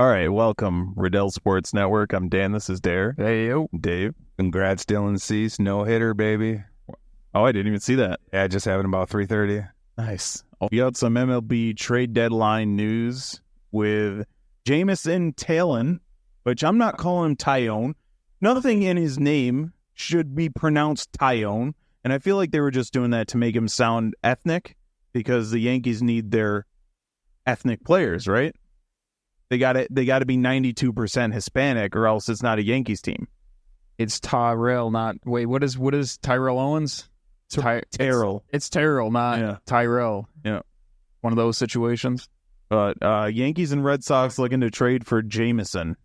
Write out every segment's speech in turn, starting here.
All right, welcome, Riddell Sports Network. I'm Dan. This is Dare. Hey, yo. Dave. Congrats, Dylan Cease. No hitter, baby. Oh, I didn't even see that. Yeah, just having about 3:30. Nice. We got some MLB trade deadline news with Jameson Taillon, which I'm not calling him Tyone. Nothing in his name should be pronounced Tyone, and I feel like they were just doing that to make him sound ethnic because the Yankees need their ethnic players, right? They got to be 92% Hispanic, or else it's not a Yankees team. It's Tyrell, not... Wait, what is Tyrell Owens? Tyrell. It's Tyrell, not Tyrell. Yeah. One of those situations. But Yankees and Red Sox looking to trade for Jameson.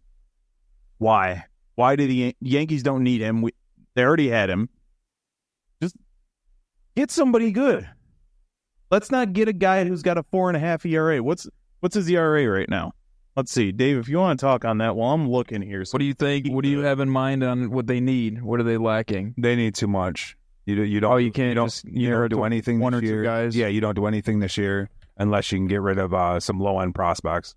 Why? Why do the Yankees don't need him? They already had him. Just get somebody good. Let's not get a guy who's got a 4.5 ERA. What's his ERA right now? Let's see, Dave, if you want to talk on that while I'm looking here. What do you think? What do you have in mind on what they need? What are they lacking? They need too much. You don't. Oh, you can't. You don't do anything. One this or two year. guys. Yeah, you don't do anything this year unless you can get rid of some low end prospects.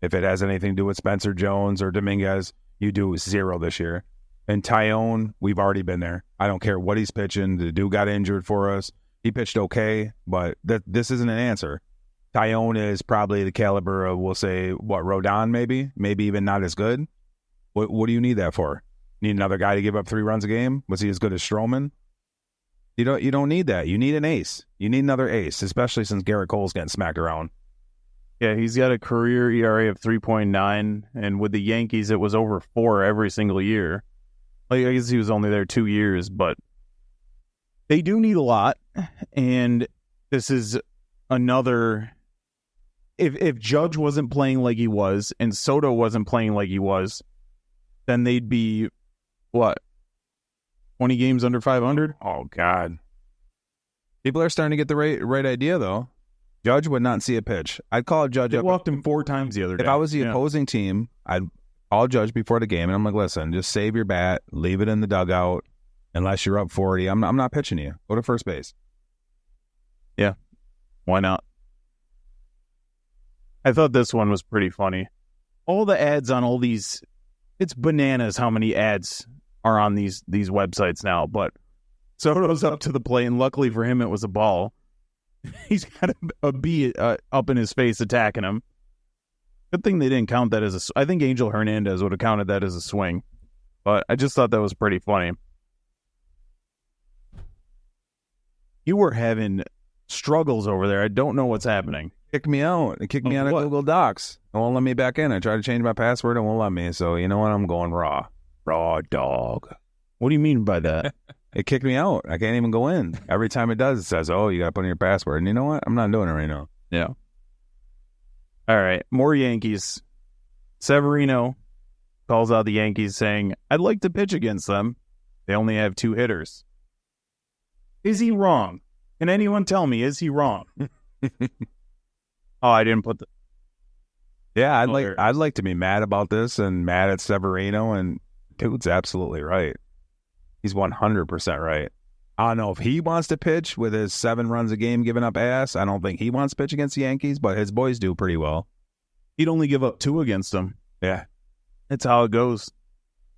If it has anything to do with Spencer Jones or Dominguez, you do 0 this year. And Tyone, we've already been there. I don't care what he's pitching. The dude got injured for us. He pitched okay, but this isn't an answer. Tyone is probably the caliber of, we'll say, Rodon maybe even not as good. What do you need that for? Need another guy to give up 3 runs a game? Was he as good as Stroman? You don't need that. You need an ace. You need another ace, especially since Garrett Cole's getting smacked around. Yeah, he's got a career ERA of 3.9, and with the Yankees, it was over 4 every single year. Like, I guess he was only there 2 years, but they do need a lot, and this is another... If Judge wasn't playing like he was and Soto wasn't playing like he was, then they'd be, 20 games under 500? Oh, God. People are starting to get the right idea, though. Judge would not see a pitch. I'd call Judge up. They walked him 4 times the other day. If I was the opposing team, I'd call Judge before the game, and I'm like, listen, just save your bat, leave it in the dugout. Unless you're up 40, I'm not pitching you. Go to first base. Yeah, why not? I thought this one was pretty funny. All the ads on all these, it's bananas how many ads are on these websites now, but Soto's up to the plate, and luckily for him, it was a ball. He's got a bee up in his face attacking him. Good thing they didn't count that as I think Angel Hernandez would have counted that as a swing, but I just thought that was pretty funny. You were having struggles over there. I don't know what's happening. Kicked me out. It kicked me out of Google Docs. It won't let me back in. I tried to change my password. It won't let me. So you know what? I'm going raw. Raw dog. What do you mean by that? It kicked me out. I can't even go in. Every time it does, it says, oh, you got to put in your password. And you know what? I'm not doing it right now. Yeah. All right. More Yankees. Severino calls out the Yankees saying, I'd like to pitch against them. They only have 2 hitters. Is he wrong? Can anyone tell me, is he wrong? Oh, I didn't put the... Yeah, I'd like to be mad about this and mad at Severino, and dude's absolutely right. He's 100% right. I don't know if he wants to pitch with his 7 runs a game giving up ass. I don't think he wants to pitch against the Yankees, but his boys do pretty well. He'd only give up 2 against them. Yeah. That's how it goes.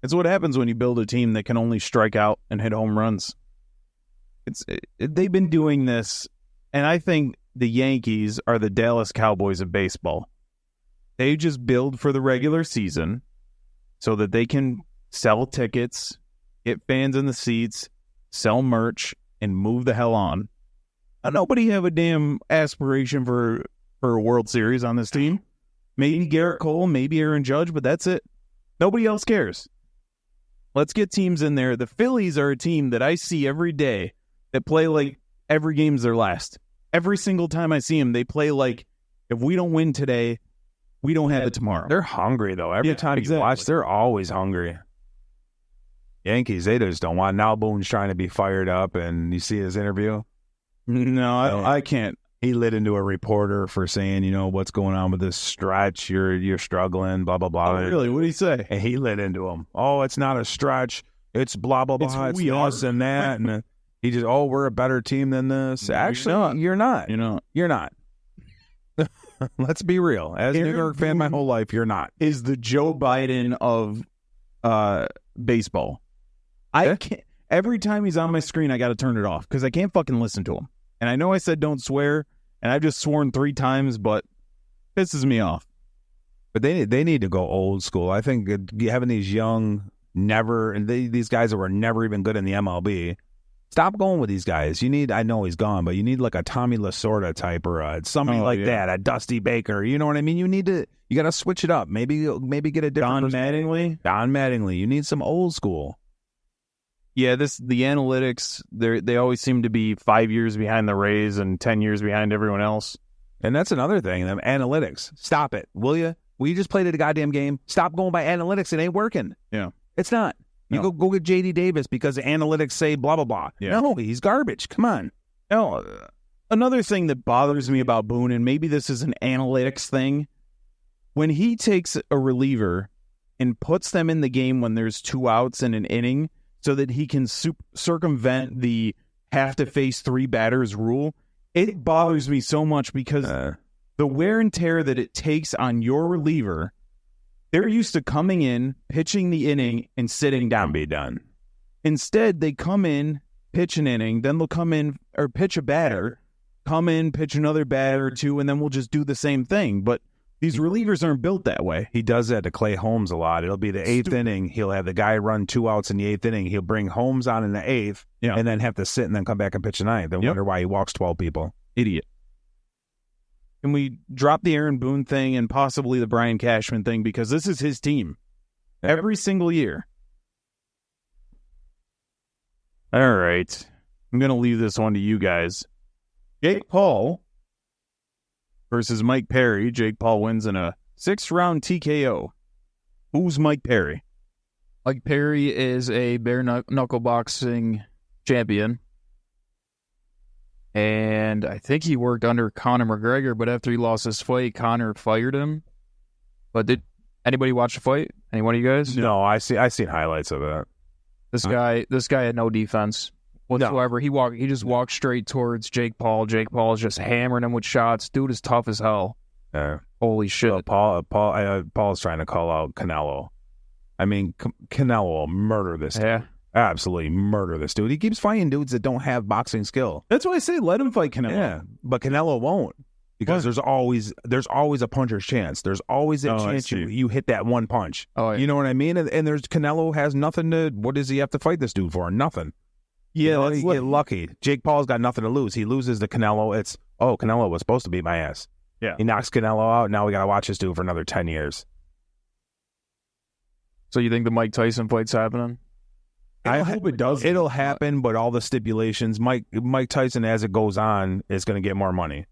It's what happens when you build a team that can only strike out and hit home runs. They've been doing this, and I think the Yankees are the Dallas Cowboys of baseball. They just build for the regular season so that they can sell tickets, get fans in the seats, sell merch, and move the hell on. Nobody have a damn aspiration for a World Series on this team. Maybe Garrett Cole, maybe Aaron Judge, but that's it. Nobody else cares. Let's get teams in there. The Phillies are a team that I see every day that play like every game's their last. Every single time I see them, they play like, if we don't win today, we don't have it tomorrow. They're hungry, though. Every time you watch, they're always hungry. Yankees, they just don't want. Now Boone's trying to be fired up, and you see his interview? No, I can't. He lit into a reporter for saying, what's going on with this stretch? You're struggling, blah, blah, blah. Oh, really? What did he say? And he lit into him. Oh, it's not a stretch. It's blah, blah, blah. It's us and that. And he just, we're a better team than this. Actually, you're not. You're not. You're not. Let's be real. As a New York fan my whole life, you're not. Is the Joe Biden of baseball. I can't. Every time he's on my screen, I got to turn it off because I can't fucking listen to him. And I know I said don't swear, and I've just sworn 3 times, but it pisses me off. But they need to go old school. I think having these young, these guys that were never even good in the MLB, stop going with these guys. You need, I know he's gone, but you need like a Tommy Lasorda type or somebody that, a Dusty Baker. You know what I mean? You got to switch it up. Maybe get a different Don Mattingly. You need some old school. Yeah, the analytics, they always seem to be 5 years behind the Rays and 10 years behind everyone else. And that's another thing, them analytics. Stop it, will you? Will you just play the goddamn game? Stop going by analytics. It ain't working. Yeah. It's not. You go get J.D. Davis because the analytics say blah, blah, blah. Yeah. No, he's garbage. Come on. No, another thing that bothers me about Boone, and maybe this is an analytics thing, when he takes a reliever and puts them in the game when there's 2 outs in an inning so that he can circumvent the have to face 3 batters rule, it bothers me so much because the wear and tear that it takes on your reliever, they're used to coming in, pitching the inning, and sitting down. Be done. Instead, they come in, pitch an inning, then they'll come in or pitch a batter, come in, pitch another batter or 2, and then we'll just do the same thing. But these relievers aren't built that way. He does that to Clay Holmes a lot. It'll be the 8th inning. He'll have the guy run 2 outs in the 8th inning. He'll bring Holmes on in the 8th and then have to sit and then come back and pitch a 9th. Then wonder why he walks 12 people. Idiot. Can we drop the Aaron Boone thing and possibly the Brian Cashman thing because this is his team every single year? All right. I'm going to leave this one to you guys. Jake Paul versus Mike Perry. Jake Paul wins in a 6th-round TKO. Who's Mike Perry? Mike Perry is a bare knuckle boxing champion. And I think he worked under Conor McGregor, but after he lost his fight, Conor fired him. But did anybody watch the fight? Any one of you guys? No, I seen highlights of it. This guy had no defense whatsoever. No. He just walked straight towards Jake Paul. Jake Paul is just hammering him with shots. Dude is tough as hell. Holy shit. So Paul's trying to call out Canelo. I mean, Canelo will murder this dude. Yeah. Absolutely murder this dude. He keeps fighting dudes that don't have boxing skill. That's why I say let him fight Canelo. Yeah, but Canelo won't because there's always a puncher's chance. There's always a chance you hit that one punch. Oh, yeah. You know what I mean? And there's Canelo has nothing to. What does he have to fight this dude for? Nothing. Yeah, he get lucky. Jake Paul's got nothing to lose. He loses to Canelo. It's Canelo was supposed to beat my ass. Yeah, he knocks Canelo out. Now we gotta watch this dude for another 10 years. So you think the Mike Tyson fight's happening? I hope it does. It'll happen, but all the stipulations, Mike Tyson, as it goes on, is going to get more money.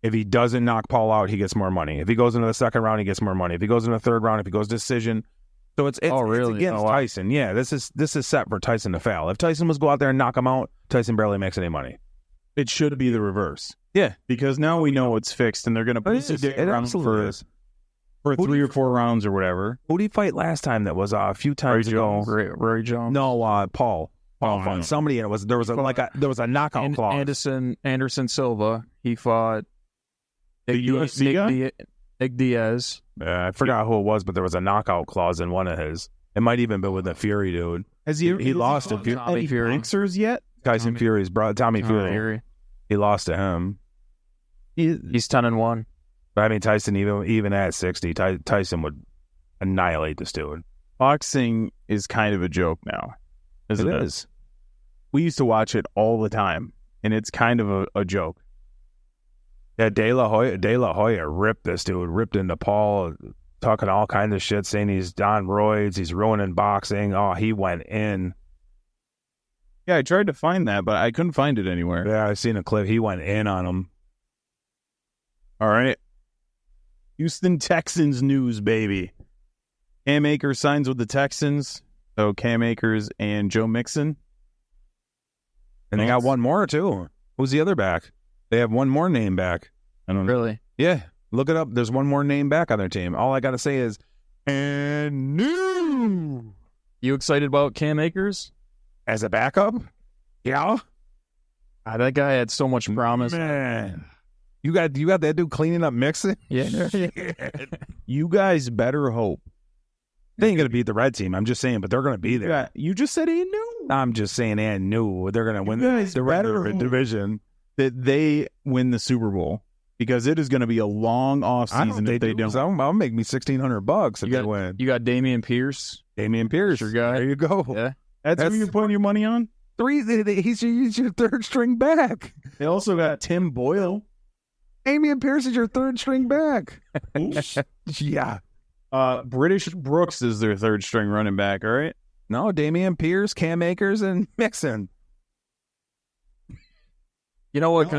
If he doesn't knock Paul out, he gets more money. If he goes into the 2nd round, he gets more money. If he goes into the 3rd round, if he goes decision, so it's against Tyson. Yeah, this is set for Tyson to fail. If Tyson was go out there and knock him out, Tyson barely makes any money. It should be the reverse. Yeah, because now we know it's fixed, and they're going to put it around for 3 or 4 rounds or whatever. Who did he fight last time? That was a few times ago. Roy Jones. No, Paul. Fought somebody, and there was a knockout clause. Anderson Silva. He fought the UFC guy? Nick Diaz. I forgot who it was, but there was a knockout clause in one of his. It might even be with the Fury dude. Has he lost to Tommy Fury boxers yet? Tyson Fury's brought Tommy Fury. He lost to him. He's 10-1. But I mean, Tyson, even at 60, Tyson would annihilate this dude. Boxing is kind of a joke now. It is. We used to watch it all the time, and it's kind of a joke. Yeah, De La Hoya ripped this dude, ripped into Paul, talking all kinds of shit, saying he's on roids, he's ruining boxing. Oh, he went in. Yeah, I tried to find that, but I couldn't find it anywhere. Yeah, I seen a clip. He went in on him. All right. Houston Texans news, baby. Cam Akers signs with the Texans. So Cam Akers and Joe Mixon. And they got one more, too. Who's the other back? They have one more name back. I don't know. Really? Yeah. Look it up. There's one more name back on their team. All I got to say is, and new. You excited about Cam Akers? As a backup? Yeah. That guy had so much promise. Man. You got that dude cleaning up Mixon? Yeah. You guys better hope. They ain't going to beat the red team. I'm just saying, but they're going to be there. Yeah, you just said he knew. I'm just saying, and knew they're going to win guys the better red hope division. That they win the Super Bowl because it is going to be a long off season if they don't. I'll make me $1,600 if they win. You got Damian Pierce. Damian Pierce, your guy. There you go. Yeah. That's who you're putting your money on? He's your third string back. They also got Tim Boyle. Damian Pierce is your third string back. Yeah. British Brooks is their third string running back, all right? No, Damian Pierce, Cam Akers, and Mixon. You know what?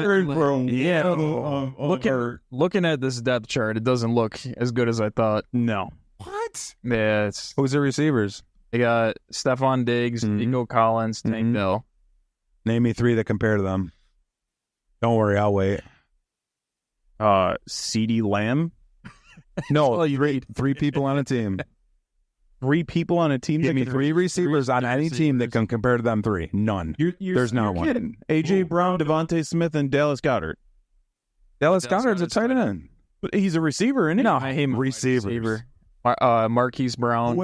Looking at this depth chart, it doesn't look as good as I thought. No. What? Yeah, Who's the receivers? they got Stephon Diggs, Nico Collins, Tank Dell. Name me 3 that compare to them. Don't worry, I'll wait. CeeDee Lamb. No, three people on a team. 3 people on a team. Give me 3 receivers on any team that can compare to them 3. None. There's not one. Kidding. A.J. Brown, Devontae Smith, and Dallas Goedert. Dallas Goedert's a tight end. But he's a receiver, isn't he? No, Receivers. receivers. Marquise Brown,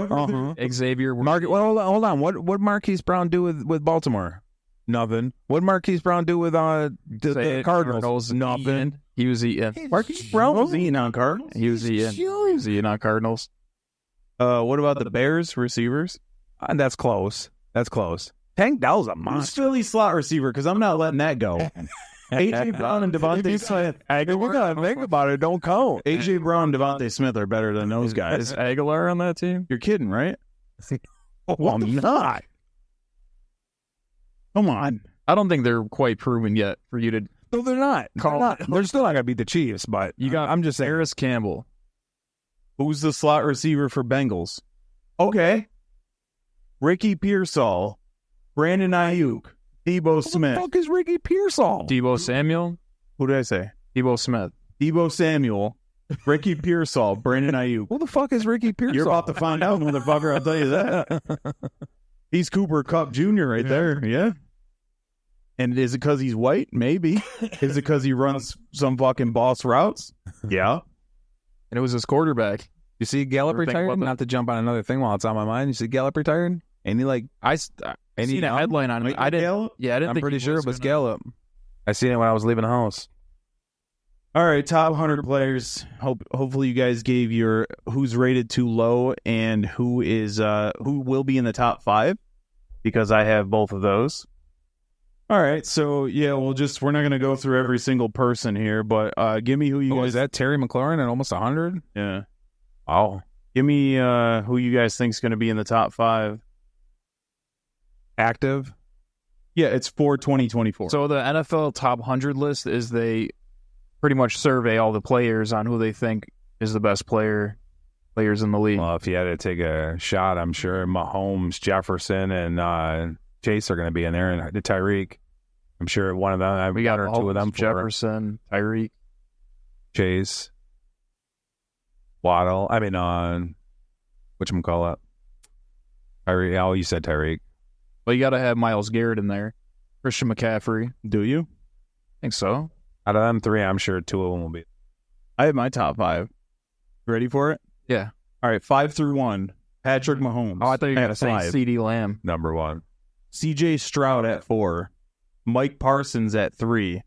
Xavier. Hold on. What Marquise Brown do with Baltimore? Nothing. What Marquise Brown do with the Cardinals? Nothing. He was eating. Marquise Brown was eating on Cardinals. He was eating on Cardinals. What about the Bears receivers? That's close. Tank Dell's a Who's monster. Philly slot receiver? Because I'm not letting that go. A.J. Brown and Devontae Smith. We're gonna think about it. Don't count. A.J. Brown and Devontae Smith are better than those guys. Is Aguilar on that team? You're kidding, right? I'm not. Come on. I don't think they're quite proven yet for you to. No, they're not. They're still not gonna beat the Chiefs, but You got. I'm just saying. Harris Campbell. Who's the slot receiver for Bengals? Okay. Ricky Pearsall, Brandon Ayuk, Debo Smith. Who the fuck is Ricky Pearsall? Debo Samuel. Who did I say? Debo Smith. Debo Samuel, Ricky Pearsall, Brandon Ayuk. Who the fuck is Ricky Pearsall? You're about to find out, motherfucker. I'll tell you that. He's Cooper Kupp Jr. right there. Yeah. And is it because he's white? Maybe. Is it because he runs some fucking boss routes? Yeah. And it was his quarterback. You see Gallup Ever think retired? about that? Not to jump on another thing while it's on my mind. You see Gallup retired? And he like, I seen a headline on it. I didn't. Gallup? Yeah, I didn't. I'm think pretty he sure it was Gallup. I seen it when I was leaving the house. All right, top 100 players. Hopefully you guys gave your who's rated too low and who will be in the top 5 because I have both of those. All right, so yeah, we're not going to go through every single person here, but give me who you guys. Is that Terry McLaurin at almost 100? Yeah. Oh. Give me who you guys think is going to be in the top 5. Active? Yeah, it's for 2024. So the NFL top 100 list is they pretty much survey all the players on who they think is the best players in the league. Well, if you had to take a shot, I'm sure Mahomes, Jefferson, and Chase are going to be in there, and the Tyreek. I'm sure one of them. We got 1 or 2 of them. Jefferson, Tyreek, Chase, Waddle. I mean, whatchamacallit? Tyreek. Oh, you said Tyreek. Well, you got to have Myles Garrett in there. Christian McCaffrey. Do you? I think so. Out of them 3, I'm sure 2 of them will be. I have my top 5. Ready for it? Yeah. All right, 5 through 1. Patrick Mahomes. Oh, I thought you were going to at say 5. CeeDee Lamb. Number 1. C.J. Stroud at 4. Mike Parsons at 3.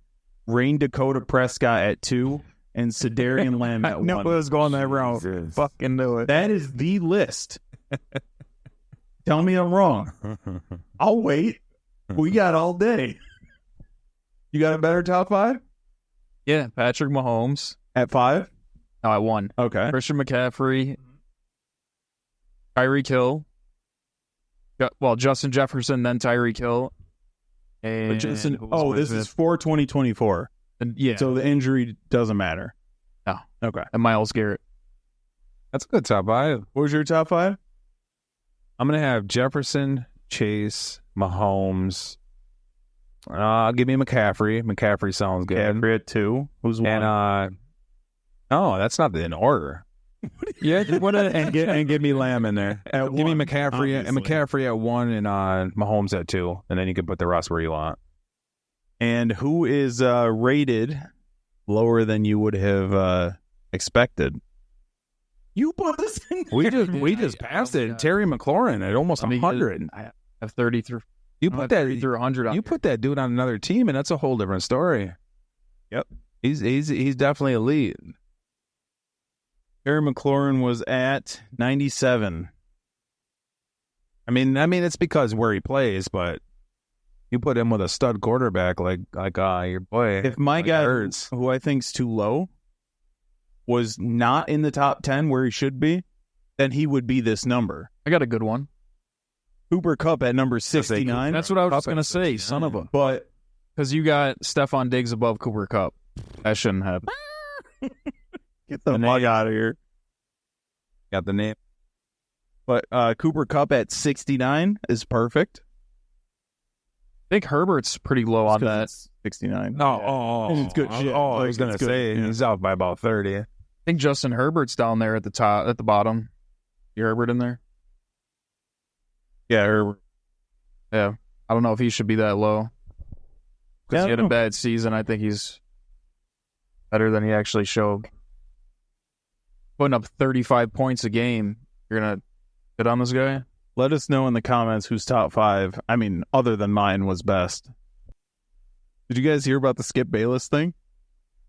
Rain Dakota Prescott at 2. And Sedarian Lamb at 1. No, it was going that route. Fucking knew it. That is the list. Tell me I'm wrong. I'll wait. We got all day. You got a better top 5? Yeah, Patrick Mahomes. At 5? No, at 1. Okay. Christian McCaffrey. Tyreek Hill. Well, Justin Jefferson, then Tyreek Hill. And This is for 2024. Yeah. So the injury doesn't matter. No. Okay. And Myles Garrett. That's a good top 5. What was your top 5? I'm going to have Jefferson, Chase, Mahomes. Give me McCaffrey. McCaffrey sounds good. McCaffrey at 2. Who's 1? And, no, that's not in order. Yeah. and give me Lamb in there. At Give me 1, McCaffrey and obviously. McCaffrey at 1 and Mahomes at 2. And then you can put the rest where you want. And who is rated lower than you would have expected. You put this in there. We just passed it. Terry McLaurin at almost 100. I have 30 through. You put that through 100. You put that dude on another team, and that's a whole different story. Yep, he's definitely elite. Terry McLaurin was at 97. I mean, it's because where he plays, but you put him with a stud quarterback like your boy. If my guy, who I think's too low, was not in the top 10 where he should be, then he would be this number. I got a good one. Cooper Kupp at number 69. That's what I was just going to say, son of a. But because you got Stephon Diggs above Cooper Kupp. That shouldn't happen. Get the fuck out of here. Got the name. But Cooper Kupp at 69 is perfect. I think Herbert's pretty low on that. 69. It's good shit. I was going to say, he's out by about 30. I think Justin Herbert's down there at the bottom. You Herbert in there? Yeah, Herbert. Yeah. I don't know if he should be that low. Because he had a bad season. I think he's better than he actually showed. Putting up 35 points a game. You're going to hit on this guy? Let us know in the comments whose top 5, other than mine, was best. Did you guys hear about the Skip Bayless thing?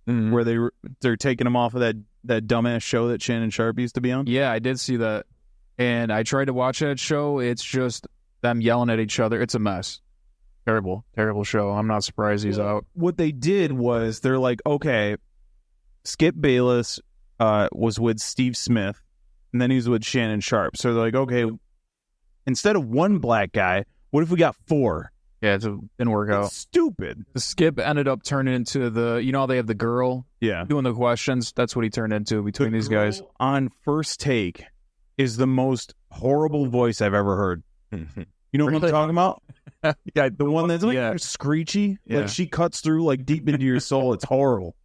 Mm-hmm. Where they're taking him off of that dumbass show that Shannon Sharp used to be on? Yeah, I did see that. And I tried to watch that show. It's just them yelling at each other. It's a mess. Terrible show. I'm not surprised he's out. What they did was they're like, okay, Skip Bayless was with Steve Smith, and then he was with Shannon Sharp. So they're like, okay, instead of one black guy, what if we got 4? Yeah, it didn't work out. Stupid. The Skip ended up turning into how they have the girl doing the questions. That's what he turned into between these guys. On First Take is the most horrible voice I've ever heard. You know what I'm talking about? Yeah, the one that's like screechy. Yeah. Like she cuts through like deep into your soul. It's horrible.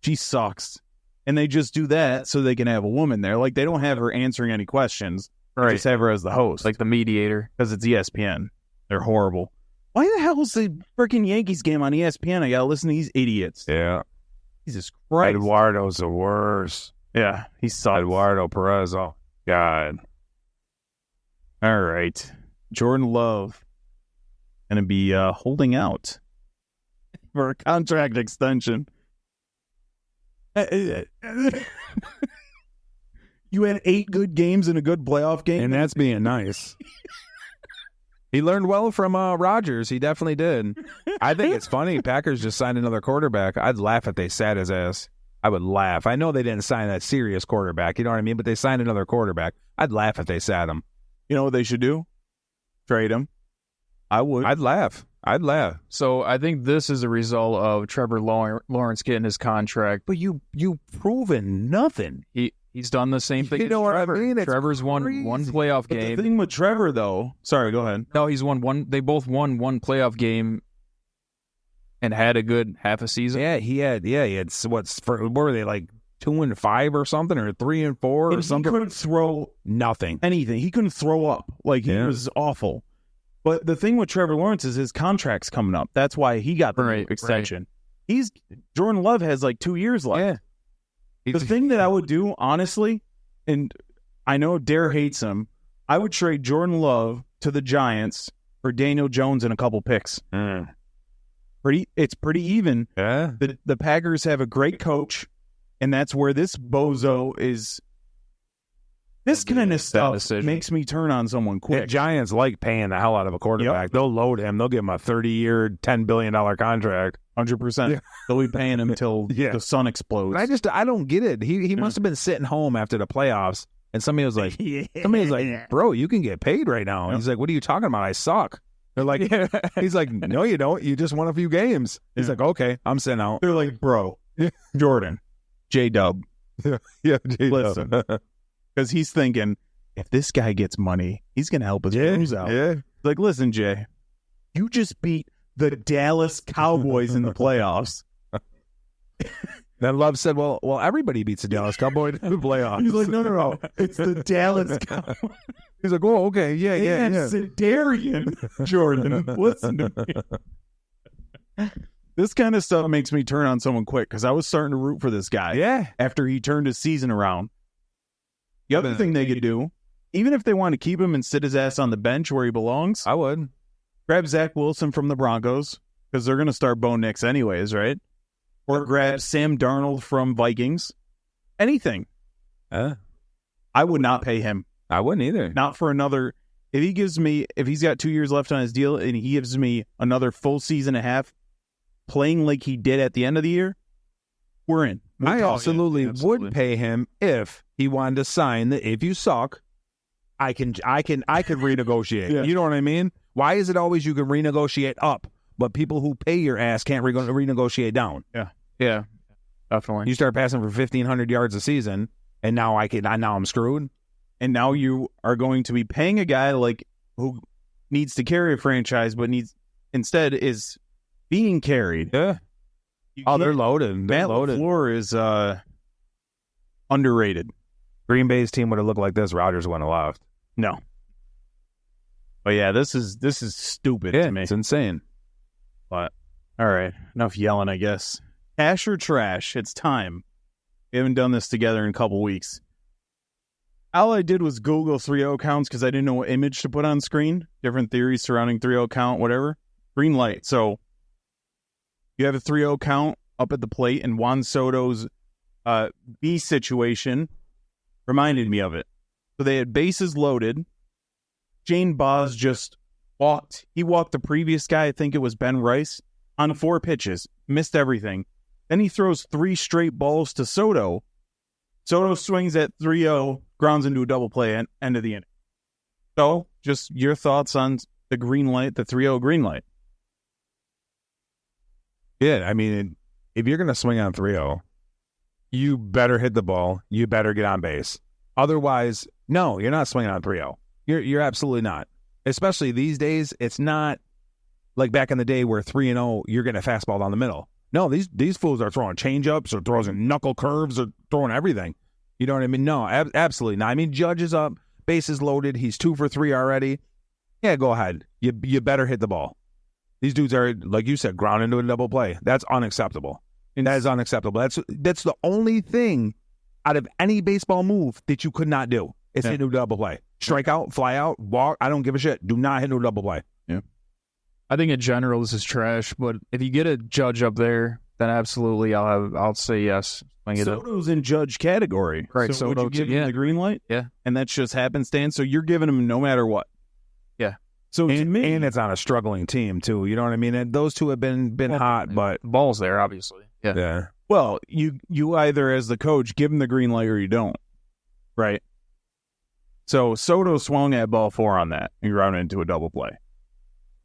She sucks. And they just do that so they can have a woman there. Like they don't have her answering any questions. They just have her as the host. Like the mediator. Because it's ESPN. They're horrible. Why the hell is the freaking Yankees game on ESPN? I gotta listen to these idiots. Yeah. Jesus Christ. Eduardo's the worst. Yeah, he sucks. Eduardo Perez. Oh, God. All right. Jordan Love going to be holding out for a contract extension. You had 8 good games and a good playoff game. And that's being nice. He learned well from Rodgers. He definitely did. I think it's funny. Packers just signed another quarterback. I'd laugh if they sat his ass. I would laugh. I know they didn't sign that serious quarterback. You know what I mean? But they signed another quarterback. I'd laugh if they sat him. You know what they should do? Trade him. I would. I'd laugh. So I think this is a result of Trevor Lawrence getting his contract. But you've proven nothing. He's done the same thing. You know what I mean? Trevor's won one playoff game. The thing with Trevor, though. Sorry, go ahead. No, he's won one. They both won one playoff game and had a good half a season. Yeah, he had what were they, like 2-5 or something, or 3-4 or something? He couldn't throw nothing. Anything. He couldn't throw up. Like, he was awful. But the thing with Trevor Lawrence is his contract's coming up. That's why he got the extension. Jordan Love has like 2 years left. Yeah. The thing that I would do, honestly, and I know Dare hates him, I would trade Jordan Love to the Giants for Daniel Jones and a couple picks. It's pretty even. Yeah. The Packers have a great coach, and that's where this bozo is. This kind of stuff makes me turn on someone quick. The Giants like paying the hell out of a quarterback. Yep. They'll load him. They'll give him a 30-year, $10 billion contract. 100%. Yeah. They'll be paying him until the sun explodes. I don't get it. He must have been sitting home after the playoffs, and somebody was like, bro, you can get paid right now. And he's like, what are you talking about? I suck. They're like, he's like, no, you don't. You just won a few games. He's like, okay, I'm sitting out. They're like, bro, Jordan, J-Dub. J-Dub. Listen. Because he's thinking, if this guy gets money, he's going to help his crews out. Yeah. Like, listen, Jay, you just beat the Dallas Cowboys in the playoffs. Then Love said, well, everybody beats the Dallas Cowboys in the playoffs. He's like, no. It's the Dallas Cowboys. He's like, oh, okay. Yeah. Darian Jordan, listen to me. This kind of stuff makes me turn on someone quick because I was starting to root for this guy. Yeah. After he turned his season around. The other thing they could do, even if they want to keep him and sit his ass on the bench where he belongs, I would. grab Zach Wilson from the Broncos because they're going to start Bo Nix anyways, right? Or grab Sam Darnold from Vikings. Anything. I would not pay him. I wouldn't either. Not for another. If he's got 2 years left on his deal and he gives me another full season and a half playing like he did at the end of the year, we're in. I absolutely would pay him if he wanted to sign that if you suck, I could renegotiate. Yeah. You know what I mean? Why is it always you can renegotiate up, but people who pay your ass can't renegotiate down? Yeah, definitely. You start passing for 1,500 yards a season, and now I'm screwed. And now you are going to be paying a guy like who needs to carry a franchise, but instead is being carried. Yeah. They're loaded. Matt LaFleur is underrated. Green Bay's team would have looked like this. Rodgers wouldn't have left. No. But yeah, this is stupid to me. It's insane. But all right, enough yelling, I guess. Cash or trash? It's time. We haven't done this together in a couple weeks. All I did was Google 3-0 counts because I didn't know what image to put on screen. Different theories surrounding 3-0 count, whatever. Green light. So you have a 3-0 count up at the plate, and Juan Soto's B situation reminded me of it. So they had bases loaded. Jane Boz just walked. He walked the previous guy, I think it was Ben Rice, on 4 pitches. Missed everything. Then he throws 3 straight balls to Soto. Soto swings at 3-0, grounds into a double play at end of the inning. So, just your thoughts on the green light, the 3-0 green light. Yeah, I mean, if you're going to swing on 3-0, you better hit the ball. You better get on base. Otherwise, no, you're not swinging on 3-0. You're absolutely not. Especially these days, it's not like back in the day where 3-0, you're getting a fastball down the middle. No, these fools are throwing changeups or throwing knuckle curves or throwing everything. You know what I mean? No, absolutely not. I mean, Judge is up, bases loaded. He's 2 for 3 already. Yeah, go ahead. You better hit the ball. These dudes are, like you said, ground into a double play. That's unacceptable. And that is unacceptable. That's the only thing out of any baseball move that you could not do. It's hit into a double play. Strike out, fly out, walk. I don't give a shit. Do not hit into a double play. Yeah. I think in general this is trash, but if you get a Judge up there, then absolutely I'll say yes. Soto's in Judge category. Right. So would you give him the green light? Yeah. And that's just happenstance. So you're giving him no matter what. Yeah. So to me, and it's on a struggling team too. You know what I mean? And those two have been hot, but ball's there, obviously. Yeah. well, you either as the coach give him the green light or you don't. Right. So Soto swung at ball 4 on that and grounded into a double play.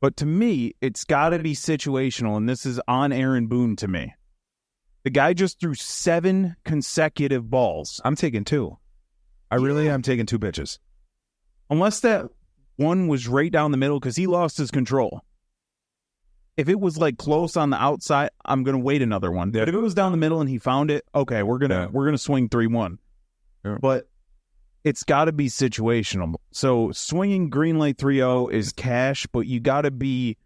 But to me, it's got to be situational, and this is on Aaron Boone to me. The guy just threw 7 consecutive balls. I'm taking 2. I really am taking 2 pitches. Unless that one was right down the middle because he lost his control. If it was like close on the outside, I'm going to wait another one. Yeah. But if it was down the middle and he found it, okay, we're gonna swing 3-1. Yeah. But it's got to be situational. So swinging green light 3-0 is cash, but you got to be.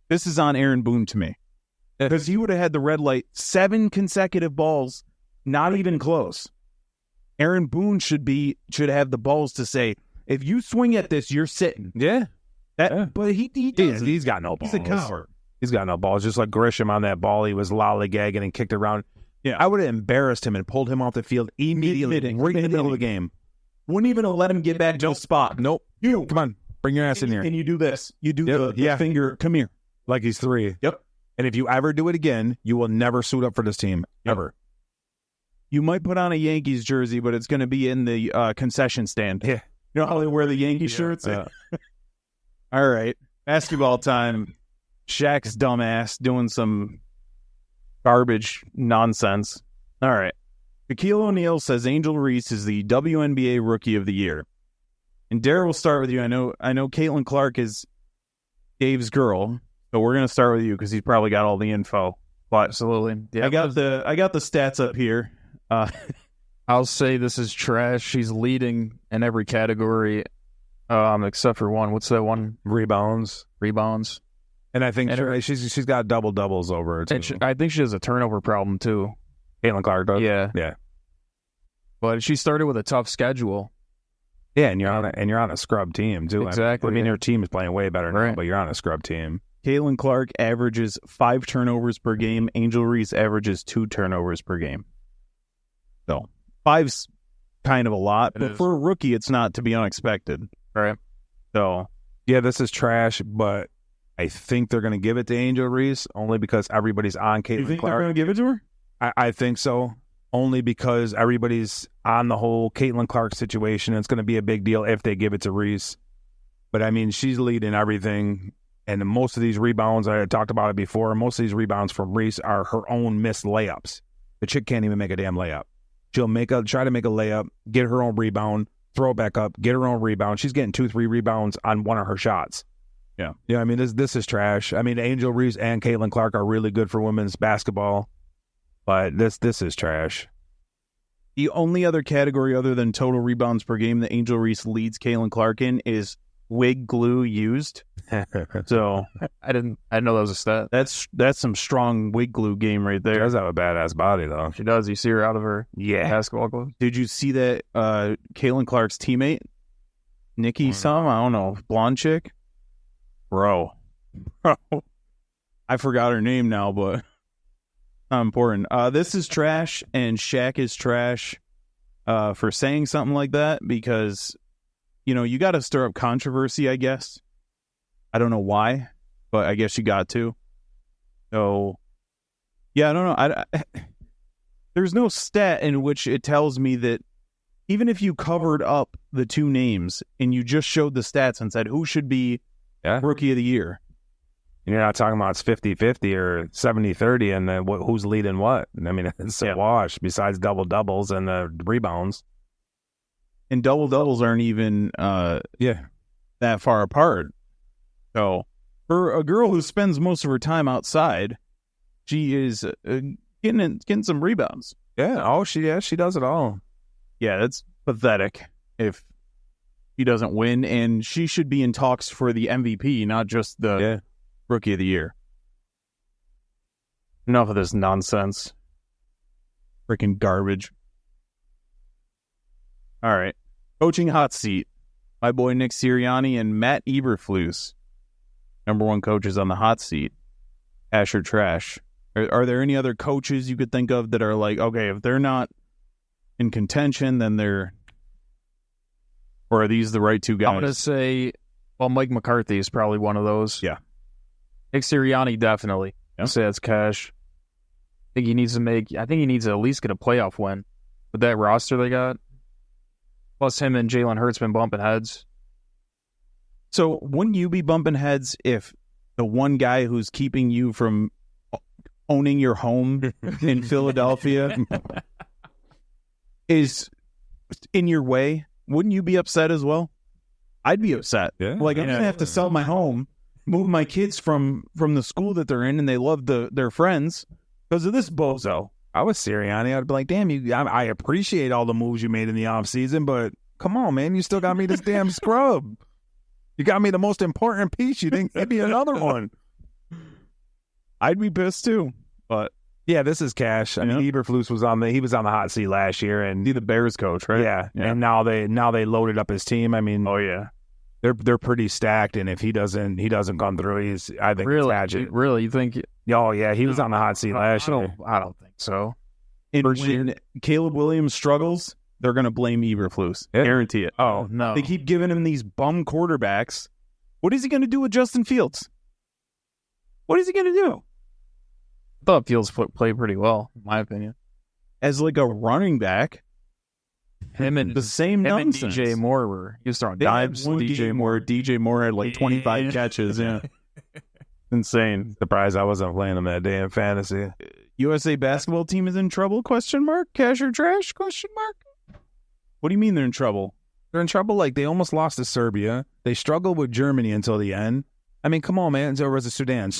This is on Aaron Boone to me because he would have had the red light 7 consecutive balls, not even close. Aaron Boone should have the balls to say, if you swing at this, you're sitting. Yeah. But he doesn't. He's got no balls. He's a coward. He's got no balls. Just like Grisham on that ball, he was lollygagging and kicked around. Yeah. I would have embarrassed him and pulled him off the field immediately, right in the middle of the game. Wouldn't even have let him get back to the spot. Nope. Come on. Bring your ass in here. And you do this. You do the finger. Come here. Like he's 3. Yep. And if you ever do it again, you will never suit up for this team. Ever. You might put on a Yankees jersey, but it's going to be in the concession stand. Yeah. You know how they wear the Yankee shirts? Yeah. All right. Basketball time. Shaq's dumbass doing some garbage nonsense. All right. Shaquille O'Neal says Angel Reese is the WNBA Rookie of the Year. And Darren, will start with you. I know Caitlin Clark is Dave's girl, but we're going to start with you because he's probably got all the info. But Absolutely. Yeah. I got the stats up here. I'll say this is trash. She's leading in every category, except for one. What's that one? Rebounds. And I think And she's got double doubles over her too. And I think she has a turnover problem too. Caitlin Clark does. Yeah. But she started with a tough schedule. Yeah, and you're on a scrub team too. Exactly. I mean, your team is playing way better now, Right. but you're on a scrub team. Caitlin Clark averages 5 turnovers per game. Angel Reese averages 2 turnovers per game. So 5's kind of a lot, but for a rookie, it's not to be unexpected. Right. So Yeah, this is trash, but I think they're going to give it to Angel Reese only because everybody's on Caitlin you think Clark. they're going to give it to her? I think so, only because everybody's on the whole Caitlin Clark situation. It's going to be a big deal if they give it to Reese. But, I mean, she's leading everything, and most of these rebounds, I had talked about it before, most of these rebounds from Reese are her own missed layups. The chick can't even make a damn layup. She'll try to make a layup, get her own rebound, throw it back up, get her own rebound. She's getting 2-3 rebounds on one of her shots. Yeah. I mean, this is trash. I mean, Angel Reese and Caitlin Clark are really good for women's basketball, but this is trash. The only other category other than total rebounds per game that Angel Reese leads Caitlin Clark in is wig glue used. So I didn't know that was a stat. that's some strong wig glue game right She there. does have a badass body, though. She does. You see her out of her basketball clothes. Did you see that Caitlin Clark's teammate, Nikki some, I don't know, blonde chick? Bro. I forgot her name now, but not important. This is trash, and Shaq is trash for saying something like that because, you got to stir up controversy, I guess. I don't know why, but I guess you got to. So, yeah, I don't know. There's no stat in which it tells me that even if you covered up the two names and you just showed the stats and said who should be Rookie of the Year. And you're not talking about it's 50-50 or 70-30 and then who's leading what. I mean, it's a wash besides double-doubles and the rebounds. And double-doubles aren't even that far apart. So for a girl who spends most of her time outside, she is getting some rebounds. Yeah, she does it all. Yeah, that's pathetic if he doesn't win, and she should be in talks for the MVP, not just the Rookie of the Year. Enough of this nonsense. Freaking garbage. All right. Coaching hot seat. My boy Nick Sirianni and Matt Eberflus. Number 1 coaches on the hot seat. Ash or trash. Are there any other coaches you could think of that are like, okay, if they're not in contention, then they're... Or are these the right two guys? I'm going to say, Mike McCarthy is probably one of those. Yeah. Nick Sirianni, definitely. Yeah. I'd say that's cash. I think he needs to at least get a playoff win with that roster they got. Plus him and Jalen Hurts been bumping heads. So wouldn't you be bumping heads if the one guy who's keeping you from owning your home in Philadelphia is in your way? Wouldn't you be upset as well? I'd be upset. Yeah. Like, I'm going to have to sell my home, move my kids from the school that they're in, and they love their friends because of this bozo. I was Sirianni. I'd be like, damn, I appreciate all the moves you made in the offseason, but come on, man. You still got me this damn scrub. You got me the most important piece. You didn't give me another one. I'd be pissed too, but... Yeah, this is cash. I mean, Eberflus was on the hot seat last year, and the Bears coach, right? Yeah, and now they loaded up his team. I mean, they're pretty stacked, and if he doesn't come through, I think it's tragic. Really, you think? Oh yeah, he was on the hot seat last year. I don't think so. And when Caleb Williams struggles, they're going to blame Eberflus. Guarantee it. Oh no, they keep giving him these bum quarterbacks. What is he going to do with Justin Fields? What is he going to do? I thought Fields played pretty well, in my opinion. As like a running back, him and the same nonsense. And DJ Moore he was throwing dimes. DJ Moore had like 25 catches. Yeah, insane. Surprised I wasn't playing him that day in fantasy. USA basketball team is in trouble? ? Cash or trash? ? What do you mean they're in trouble? They're in trouble. Like they almost lost to Serbia. They struggled with Germany until the end. I mean, come on, man. There was a Sudan.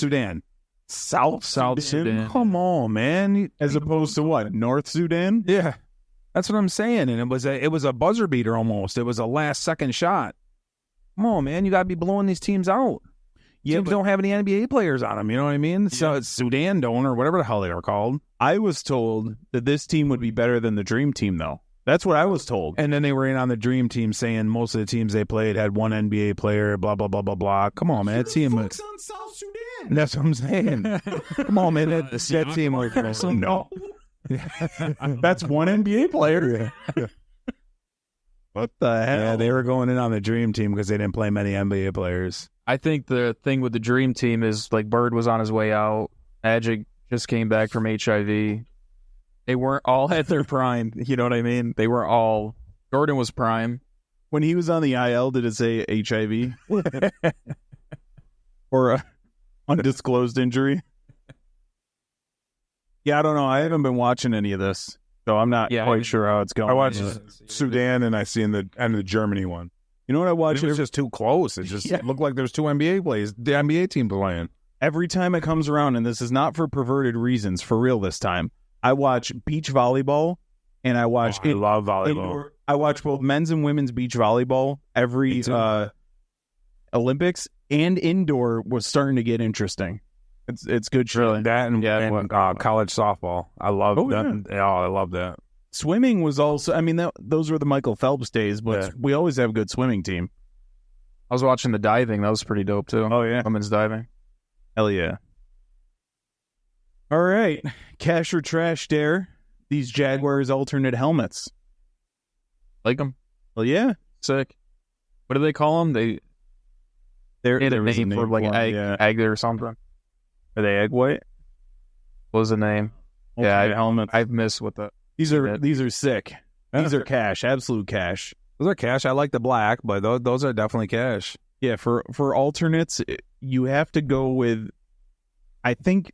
South Sudan. Come on, man. As opposed to what? North Sudan? Yeah. That's what I'm saying. And it was a buzzer beater almost. It was a last second shot. Come on, man. You got to be blowing these teams out. teams don't have any NBA players on them. You know what I mean? So it's Sudan don't, or whatever the hell they are called. I was told that this team would be better than the Dream Team, though. That's what I was told. And then they were in on the Dream Team saying most of the teams they played had one NBA player, blah, blah, blah, blah, blah. Come on, man. That team was on South Sudan. That's what I'm saying. Come on, man. That team was No. That's one NBA player. What the hell? Yeah, they were going in on the Dream Team because they didn't play many NBA players. I think the thing with the Dream Team is like Bird was on his way out. Magic just came back from HIV. They weren't all at their prime. You know what I mean? They were all. Jordan was prime. When he was on the IL, did it say HIV? Or a undisclosed injury? Yeah, I don't know. I haven't been watching any of this, so I'm not quite sure how it's going. I watched Sudan and I seen the end of the Germany one. You know what I watched? It was just too close. It just looked like there's two NBA players, the NBA team playing. Every time it comes around, and this is not for perverted reasons, for real this time, I watch beach volleyball, and I watch... I love volleyball. I watch both men's and women's beach volleyball. Every Olympics and indoor was starting to get interesting. It's good shit. Really? That and college softball. I love that. Yeah. Oh, I love that. Swimming was also... I mean, those were the Michael Phelps days, but we always have a good swimming team. I was watching the diving. That was pretty dope, too. Oh, yeah. Women's diving. Hell yeah. All right. Cash or trash, Dare. These Jaguars alternate helmets. Like them? Well, yeah. Sick. What do they call them? They're there was a name for like egg or something. Are they egg white? What was the name? Alternate helmets. I've missed what the... These are sick. These are cash. Absolute cash. Those are cash. I like the black, but those are definitely cash. Yeah, for alternates, you have to go with, I think,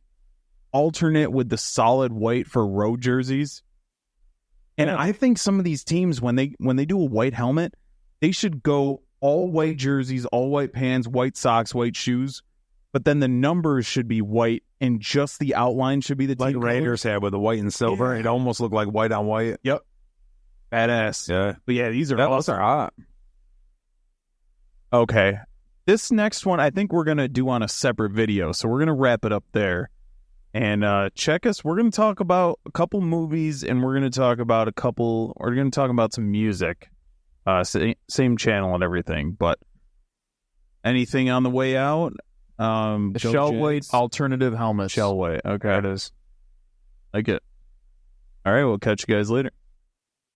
alternate with the solid white for road jerseys. And I think some of these teams, when they do a white helmet, they should go all white jerseys, all white pants, white socks, white shoes. But then the numbers should be white, and just the outline should be the team like Raiders had with the white and silver. Yeah. It almost looked like white on white. Yep. Badass. Yeah. But yeah, these are those are hot. Okay. This next one, I think we're going to do on a separate video. So we're going to wrap it up there. And check us. We're going to talk about a couple movies, and we're going to talk about some music. Same channel and everything. But anything on the way out? The shell weight alternative helmet. Shell weight. Okay. That is. Like it. All right. We'll catch you guys later.